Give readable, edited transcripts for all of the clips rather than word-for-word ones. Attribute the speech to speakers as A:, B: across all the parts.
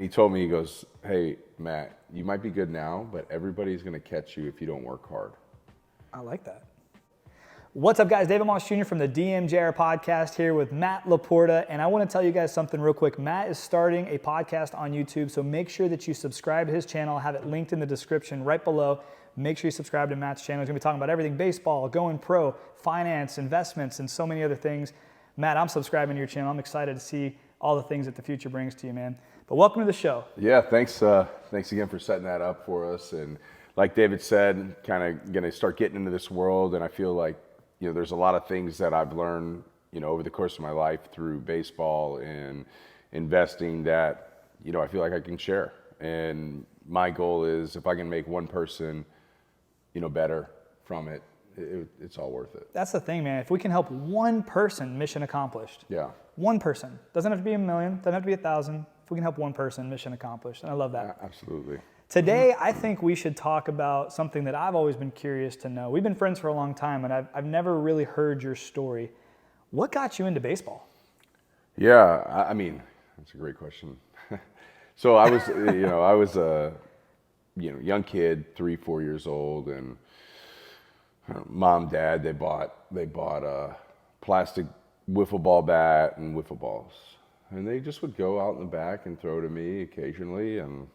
A: He told me, he goes, hey, Matt, you might be good now, but everybody's going to catch you if you don't work hard.
B: I like that. What's up, guys? David Moss Jr. from the DMJR podcast here with Matt LaPorta, and I want to tell you guys something real quick. Matt is starting a podcast on YouTube, so make sure that you subscribe to his channel. I'll have it linked in the description right below. Make sure you subscribe to Matt's channel. He's going to be talking about everything baseball, going pro, finance, investments, and so many other things. Matt, I'm subscribing to your channel. I'm excited to see all the things that the future brings to you, man. But welcome to the show.
A: Yeah, thanks again for setting that up for us. And like David said, kind of going to start getting into this world, and I feel like there's a lot of things that I've learned, over the course of my life through baseball and investing that, I feel like I can share. And my goal is if I can make one person, better from it, it's all worth it.
B: That's the thing, man. If we can help one person, mission accomplished.
A: Yeah.
B: One person. Doesn't have to be 1 million, doesn't have to be 1,000. If we can help one person, mission accomplished. And I love that.
A: Absolutely.
B: Today, I think we should talk about something that I've always been curious to know. We've been friends for a long time, and I've never really heard your story. What got you into baseball?
A: Yeah, I mean, that's a great question. So I was, I was a, young kid, 3-4 years old, and mom, dad, they bought a plastic wiffle ball bat and wiffle balls, and they just would go out in the back and throw to me occasionally, and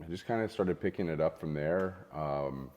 A: I just kind of started picking it up from there. And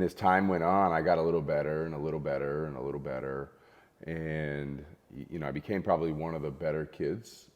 A: as time went on, I got a little better and a little better and a little better. And, I became probably one of the better kids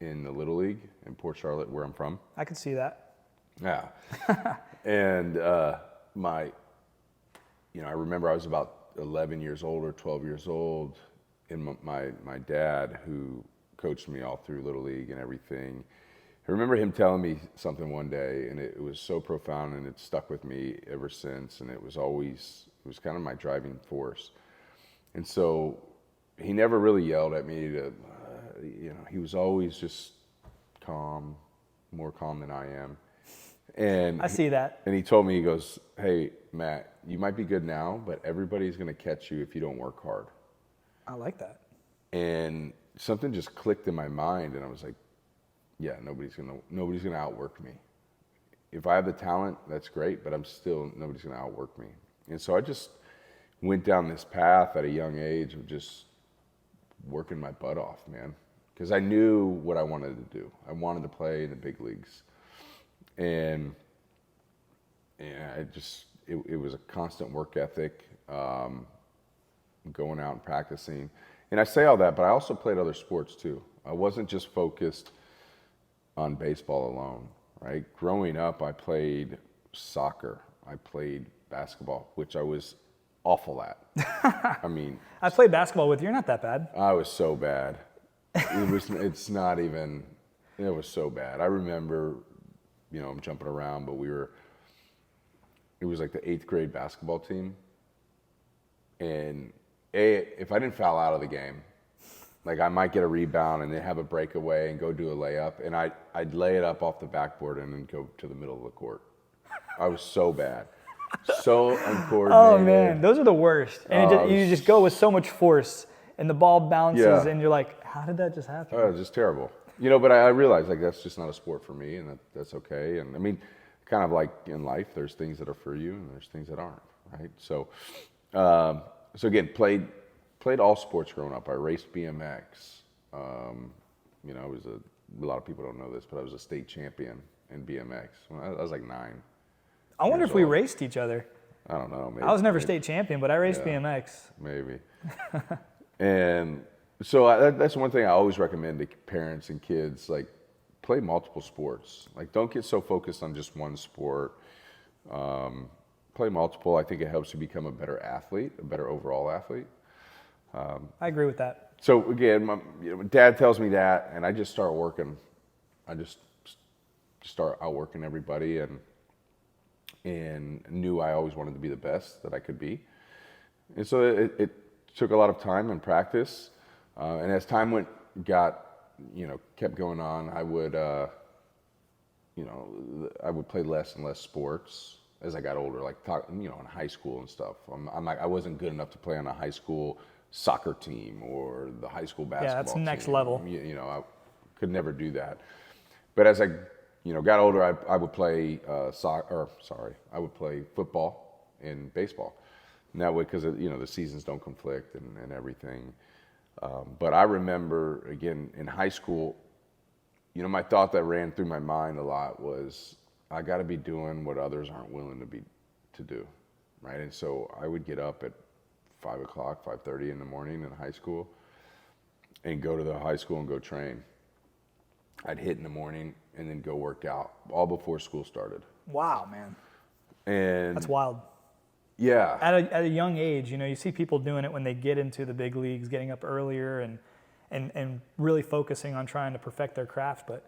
A: in the Little League in Port Charlotte, where I'm from.
B: I could see that.
A: Yeah. And I remember I was about 11 years old or 12 years old, and my dad, who coached me all through Little League and everything, I remember him telling me something one day, and it was so profound, and it stuck with me ever since, and it was kind of my driving force. And so he never really yelled at me he was always just calm, more calm than I am. And
B: I see that.
A: And he told me, he goes, hey, Matt, you might be good now, but everybody's going to catch you if you don't work hard.
B: I like that.
A: And something just clicked in my mind, and I was like, yeah, nobody's gonna outwork me. If I have the talent, that's great, but nobody's gonna outwork me. And so I just went down this path at a young age of just working my butt off, man, because I knew what I wanted to do. I wanted to play in the big leagues, and it was a constant work ethic, going out and practicing. And I say all that, but I also played other sports too. I wasn't just focused on baseball alone, right? Growing up, I played soccer. I played basketball, which I was awful at. I mean,
B: I played basketball with you. You're not that bad.
A: I was so bad. It was so bad. I remember, I'm jumping around, but it was like the 8th grade basketball team. And if I didn't foul out of the game, like I might get a rebound and then have a breakaway and go do a layup, and I'd lay it up off the backboard and then go to the middle of the court. I was so bad, so uncoordinated.
B: Oh man, those are the worst. And you just go with so much force, and the ball bounces, and you're like, how did that just happen?
A: Oh, it was just terrible. But I realized like that's just not a sport for me, and that's okay. And I mean, kind of like in life, there's things that are for you and there's things that aren't, right? So, again, played all sports growing up. I raced BMX. I was a lot of people don't know this, but I was a state champion in BMX when I was like 9.
B: I wonder if we raced each other.
A: I don't know. Maybe,
B: I was never state champion, but I raced BMX.
A: Maybe. And so that's one thing I always recommend to parents and kids, like play multiple sports. Like don't get so focused on just one sport. Play multiple. I think it helps you become a better athlete, a better overall athlete.
B: I agree with that.
A: So again, my dad tells me that, and I just start working. I just start outworking everybody, and knew I always wanted to be the best that I could be. And so it took a lot of time and practice. And as time kept going on, I would play less and less sports as I got older, like in high school and stuff. I wasn't good enough to play on a high school soccer team or the high school basketball team.
B: Yeah, that's next level.
A: I could never do that. But as I got older, I would play I would play football and baseball. And that way, because the seasons don't conflict and everything. But I remember, again, in high school, my thought that ran through my mind a lot was, I got to be doing what others aren't willing to do, right? And so I would get up at 5 o'clock, 5:30 in the morning in high school, and go to the high school and go train. I'd hit in the morning and then go work out, all before school started.
B: Wow, man.
A: And
B: That's wild.
A: Yeah.
B: At a young age, you see people doing it when they get into the big leagues, getting up earlier and really focusing on trying to perfect their craft. But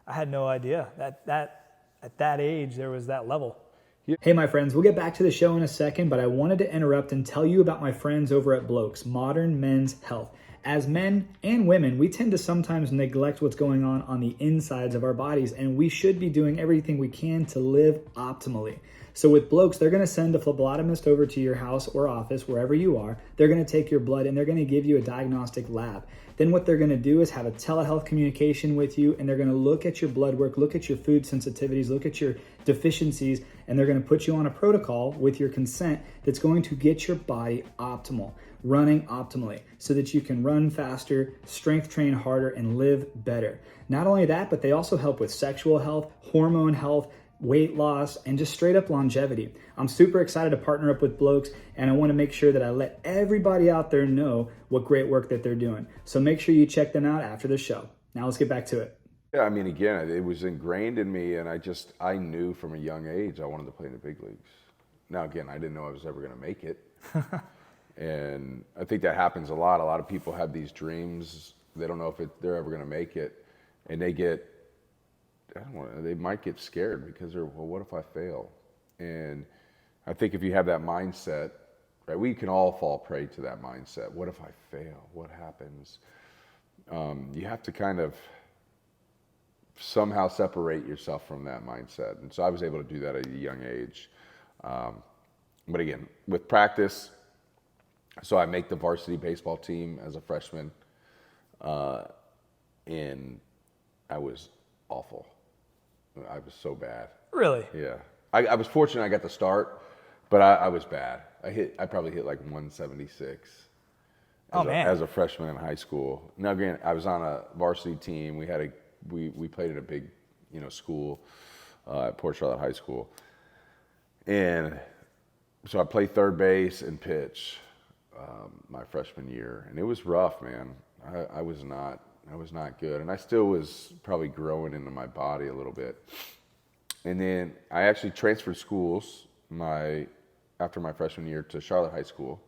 B: I had no idea that at that age there was that level.
A: Yeah.
B: Hey, my friends, we'll get back to the show in a second, but I wanted to interrupt and tell you about my friends over at Blokes, Modern Men's Health. As men and women, we tend to sometimes neglect what's going on the insides of our bodies, and we should be doing everything we can to live optimally. So with Blokes, they're going to send a phlebotomist over to your house or office, wherever you are. They're going to take your blood and they're going to give you a diagnostic lab. Then what they're going to do is have a telehealth communication with you, and they're going to look at your blood work, look at your food sensitivities, look at your deficiencies, and they're going to put you on a protocol with your consent that's going to get your body optimal, running optimally, so that you can run faster, strength train harder, and live better. Not only that, but they also help with sexual health, hormone health, weight loss, and just straight up longevity. I'm super excited to partner up with Blokes, and I want to make sure that I let everybody out there know what great work that they're doing. So make sure you check them out after the show. Now let's get back to it.
A: Yeah, I mean, again, it was ingrained in me, and I knew from a young age I wanted to play in the big leagues. Now, again, I didn't know I was ever going to make it. And I think that happens a lot. A lot of people have these dreams. They don't know if they're ever going to make it. And they might get scared because well, what if I fail? And I think if you have that mindset, right, we can all fall prey to that mindset. What if I fail? What happens? You have to kind of somehow separate yourself from that mindset. And so I was able to do that at a young age. But again, with practice, so I make the varsity baseball team as a freshman, and I was awful. I was so bad.
B: Really?
A: Yeah. I was fortunate I got the start, but I was bad. I probably hit like 176 as a freshman in high school. Now again, I was on a varsity team. We played at a big, school at Port Charlotte High School. And so I played third base and pitch my freshman year, and it was rough, man. I was not good, and I still was probably growing into my body a little bit. And then I actually transferred schools after my freshman year to Charlotte High School,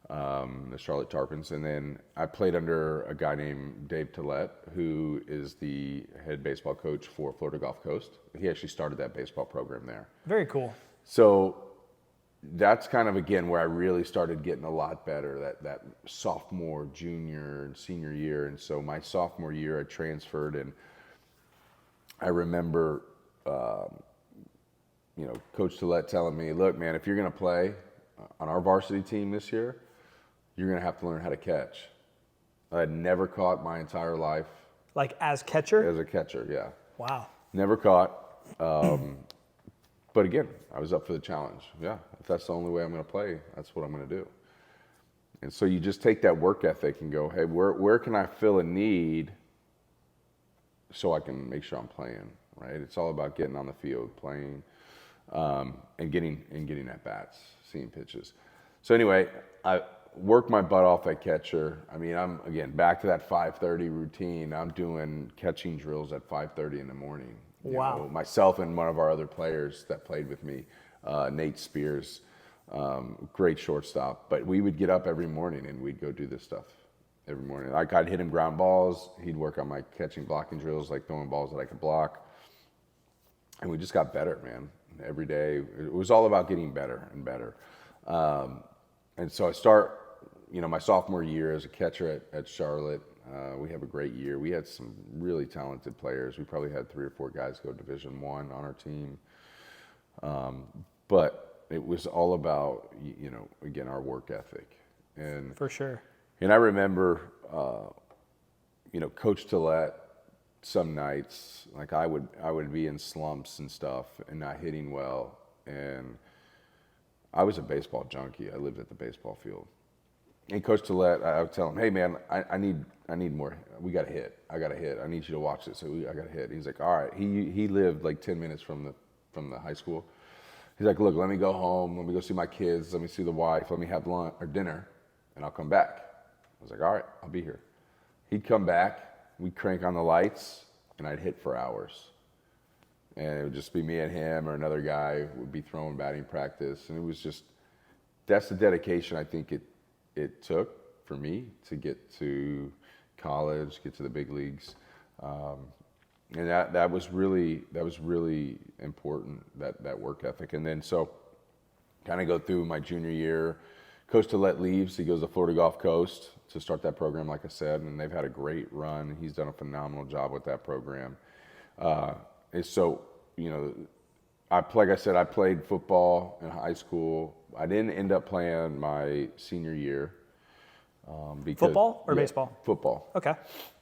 A: the Charlotte Tarpons, and then I played under a guy named Dave Tillett, who is the head baseball coach for Florida Gulf Coast. He actually started that baseball program there.
B: Very cool.
A: So that's kind of, again, where I really started getting a lot better, that sophomore, junior, and senior year. And so my sophomore year, I transferred, and I remember, Coach Tillett telling me, look, man, if you're going to play on our varsity team this year, you're going to have to learn how to catch. I had never caught my entire life.
B: Like as catcher?
A: As a catcher, yeah.
B: Wow.
A: Never caught. But again, I was up for the challenge. Yeah, if that's the only way I'm going to play, that's what I'm going to do. And so you just take that work ethic and go, hey, where can I fill a need so I can make sure I'm playing, right? It's all about getting on the field, playing, and getting at bats, seeing pitches. So anyway, I worked my butt off at catcher. I mean, I'm, again, back to that 5:30 routine. I'm doing catching drills at 5:30 in the morning.
B: Wow.
A: Myself and one of our other players that played with me, Nate Spears, great shortstop. But we would get up every morning and we'd go do this stuff every morning. Like, I'd hit him ground balls. He'd work on my catching blocking drills, like throwing balls that I could block. And we just got better, man. Every day. It was all about getting better and better. And so I start, my sophomore year as a catcher at Charlotte. We have a great year. We had some really talented players. We probably had 3 or 4 guys go Division I on our team. But it was all about, again, our work ethic. And
B: for sure.
A: And I remember, Coach Tillett some nights, like I would be in slumps and stuff and not hitting well. And I was a baseball junkie. I lived at the baseball field. And Coach Tillett, I would tell him, hey man, I need more. We got to hit. I got to hit. I need you to watch this. I got to hit. He's like, all right. He lived like 10 minutes from the high school. He's like, look, let me go home. Let me go see my kids. Let me see the wife. Let me have lunch or dinner, and I'll come back. I was like, all right, I'll be here. He'd come back. We'd crank on the lights, and I'd hit for hours. And it would just be me and him, or another guy would be throwing batting practice. And it was just, that's the dedication I think it took for me to get to college, get to the big leagues. And that was really important, that work ethic. And then so kind of go through my junior year. Coach Tillett leaves. He goes to Florida Gulf Coast to start that program, like I said, and they've had a great run. He's done a phenomenal job with that program. And so, like I said, I played football in high school. I didn't end up playing my senior year. Because,
B: football or baseball?
A: Football.
B: Okay.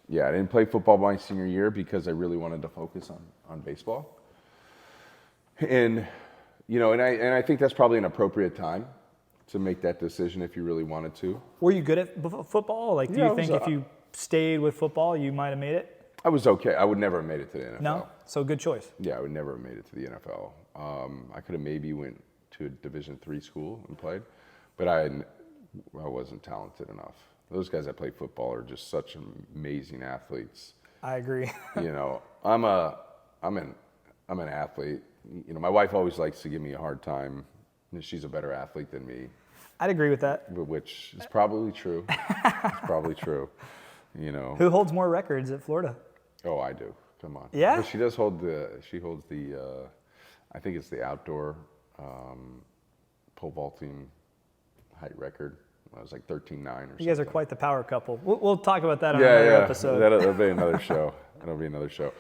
A: Yeah, I didn't play football my senior year because I really wanted to focus on baseball. And, and I think that's probably an appropriate time to make that decision if you really wanted to.
B: Were you good at football? Like, do you think if you stayed with football, you might have made it?
A: I was okay. I would never have made it to the NFL.
B: No? So good choice.
A: Yeah, I would never have made it to the NFL. I could have maybe went to a Division III school and played, but I wasn't talented enough. Those guys that play football are just such amazing athletes.
B: I agree.
A: I'm an athlete. My wife always likes to give me a hard time. She's a better athlete than me.
B: I'd agree with that.
A: Which is probably true. It's probably true.
B: Who holds more records at Florida?
A: Oh, I do. Come on.
B: Yeah?
A: But she holds the, I think it's the outdoor pole vaulting height record. I was like 13.9 or something.
B: You guys are quite the power couple. We'll talk about that on another episode.
A: That'll be another show. That'll be another show.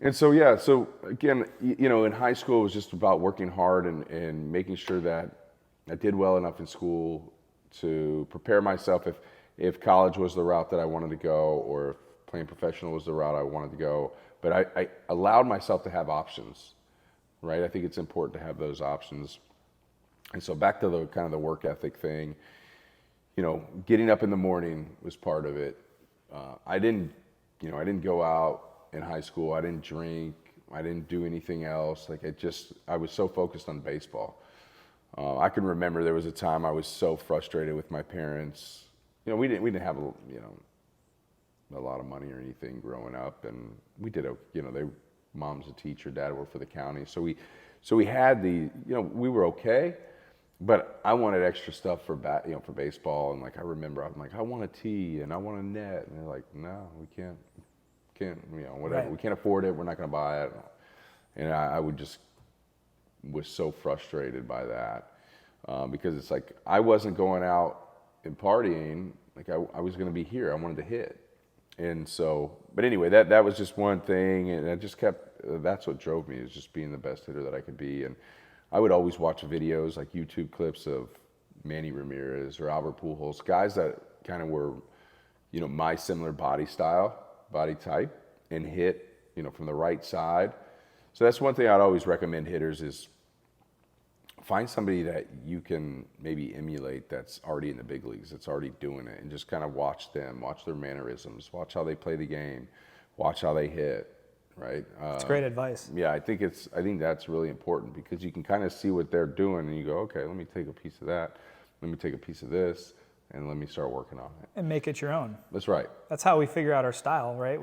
A: And so, yeah, so again, in high school, it was just about working hard and making sure that I did well enough in school to prepare myself if college was the route that I wanted to go, or if playing professional was the route I wanted to go. But I allowed myself to have options, right? I think it's important to have those options. And so back to the kind of the work ethic thing, getting up in the morning was part of it. I didn't go out in high school. I didn't drink. I didn't do anything else. I was so focused on baseball. I can remember there was a time I was so frustrated with my parents. We didn't have a lot of money or anything growing up, and we did mom's a teacher, dad worked for the county, so we had we were okay, but I wanted extra stuff for baseball, and I remember I'm like, I want a tee and I want a net, and they're like, no, we can't whatever,
B: right.
A: We can't afford it, we're not going to buy it. And I was so frustrated by that, because it's like I wasn't going out and partying, I was going to be here. I wanted to hit. And so, but anyway, that was just one thing, and I just that's what drove me, is just being the best hitter that I could be. And I would always watch videos, like YouTube clips of Manny Ramirez or Albert Pujols, guys that kind of were, my similar body type, and hit, from the right side. So that's one thing I'd always recommend hitters is find somebody that you can maybe emulate that's already in the big leagues, that's already doing it, and just kind of watch them, watch their mannerisms, watch how they play the game, watch how they hit, right?
B: That's great advice.
A: Yeah, I think that's really important, because you can kind of see what they're doing and you go, okay, let me take a piece of that, let me take a piece of this, and let me start working on it.
B: And make it your own.
A: That's right.
B: That's how we figure out our style, right?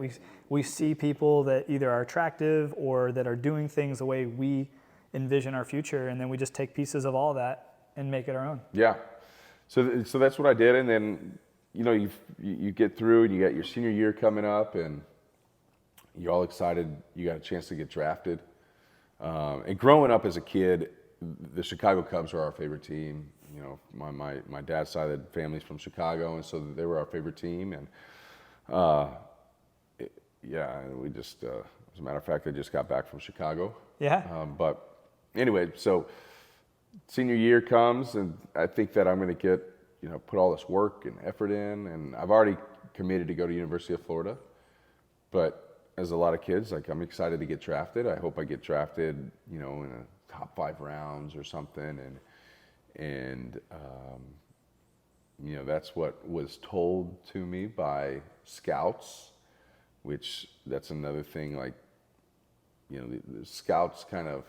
B: We see people that either are attractive or that are doing things the way we envision our future, and then we just take pieces of all that and make it our own.
A: Yeah. So that's what I did, and then you get through, and you got your senior year coming up, and you're all excited. You got a chance to get drafted. And growing up as a kid, the Chicago Cubs were our favorite team. My dad's side of the family's from Chicago, and so they were our favorite team. And we just, as a matter of fact, I just got back from Chicago.
B: Yeah.
A: But anyway, so senior year comes, and I think that I'm going to get, put all this work and effort in, and I've already committed to go to University of Florida. But as a lot of kids, like I'm excited to get drafted. I hope I get drafted, in the top 5 rounds or something. And that's what was told to me by scouts, which that's another thing. Like, the scouts kind of,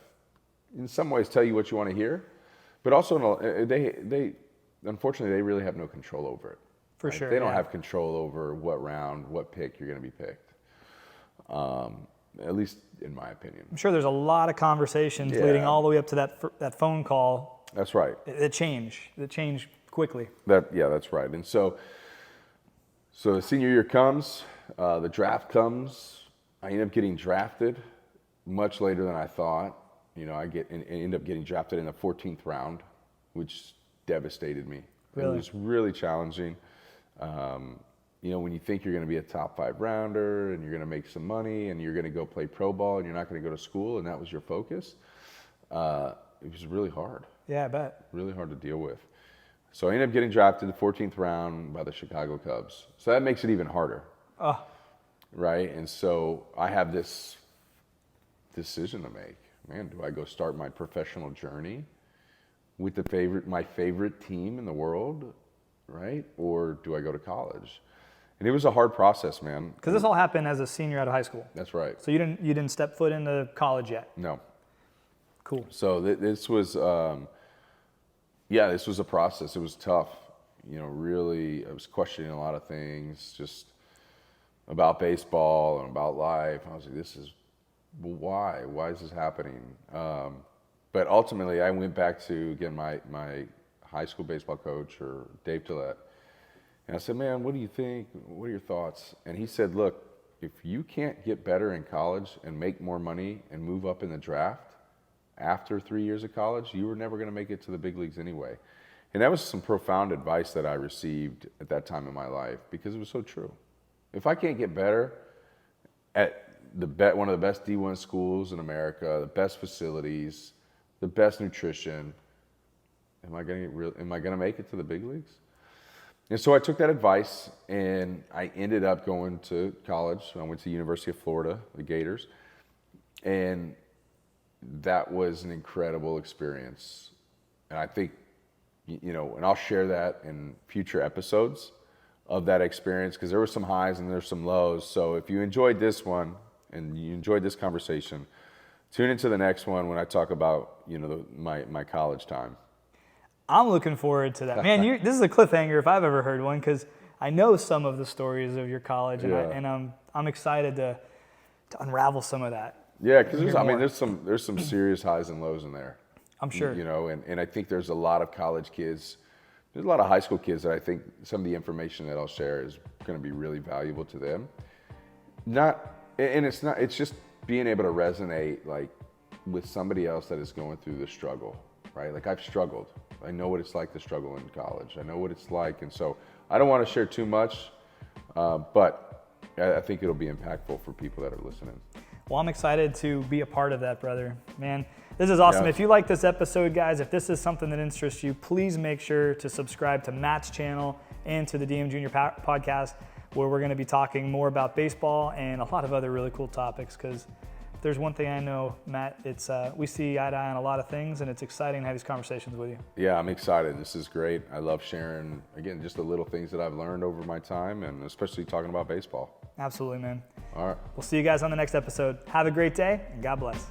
A: in some ways, tell you what you want to hear, but also they unfortunately they really have no control over it.
B: For
A: right?
B: sure,
A: They don't have control over what round, what pick you're going to be picked. At least in my opinion.
B: I'm sure there's a lot of conversations leading all the way up to that phone call.
A: That's right.
B: It changed quickly.
A: That's right. And so the senior year comes, the draft comes. I end up getting drafted much later than I thought. I end up getting drafted in the 14th round, which devastated me.
B: Really?
A: It was really challenging. When you think you're going to be a top 5 rounder and you're going to make some money and you're going to go play pro ball and you're not going to go to school and that was your focus, it was really hard.
B: Yeah, I bet.
A: Really hard to deal with. So I ended up getting drafted in the 14th round by the Chicago Cubs. So that makes it even harder.
B: Oh.
A: Right? And so I have this decision to make. Man, do I go start my professional journey with my favorite team in the world, right? Or do I go to college? And it was a hard process, man.
B: Because this all happened as a senior out of high school.
A: That's right.
B: So you didn't step foot into college yet.
A: No.
B: Cool.
A: So this was, this was a process. It was tough. Really, I was questioning a lot of things, just about baseball and about life. I was like, why? Why is this happening? But ultimately, I went back to, again, my high school baseball coach, or Dave Tillett, and I said, man, what do you think? What are your thoughts? And he said, look, if you can't get better in college and make more money and move up in the draft after 3 years of college, you were never going to make it to the big leagues anyway. And that was some profound advice that I received at that time in my life, because it was so true. If I can't get better at one of the best D1 schools in America, the best facilities, the best nutrition, am I going to make it to the big leagues? And so I took that advice, and I ended up going to college. I went to the University of Florida, the Gators, and that was an incredible experience. And I think, and I'll share that in future episodes of that experience, because there were some highs and there's some lows. So if you enjoyed this one and you enjoyed this conversation, tune into the next one when I talk about, my college time.
B: I'm looking forward to that. Man, this is a cliffhanger if I've ever heard one, because I know some of the stories of your college, and I'm excited to unravel some of that.
A: Yeah, because there's some serious highs and lows in there.
B: I'm sure.
A: And I think there's a lot of college kids, there's a lot of high school kids that I think some of the information that I'll share is going to be really valuable to them. It's just being able to resonate like with somebody else that is going through the struggle, right? Like I've struggled. I know what it's like to struggle in college. I know what it's like. And so I don't want to share too much, but I think it'll be impactful for people that are listening.
B: Well, I'm excited to be a part of that, brother. Man, this is awesome. Yeah. If you like this episode, guys, if this is something that interests you, please make sure to subscribe to Matt's channel and to the DM Jr. podcast, where we're going to be talking more about baseball and a lot of other really cool topics. Because if there's one thing I know, Matt, it's we see eye to eye on a lot of things, and it's exciting to have these conversations with you. Yeah, I'm excited. This is great. I love sharing, again, just the little things that I've learned over my time, and especially talking about baseball. Absolutely, man. All right. We'll see you guys on the next episode. Have a great day, and God bless.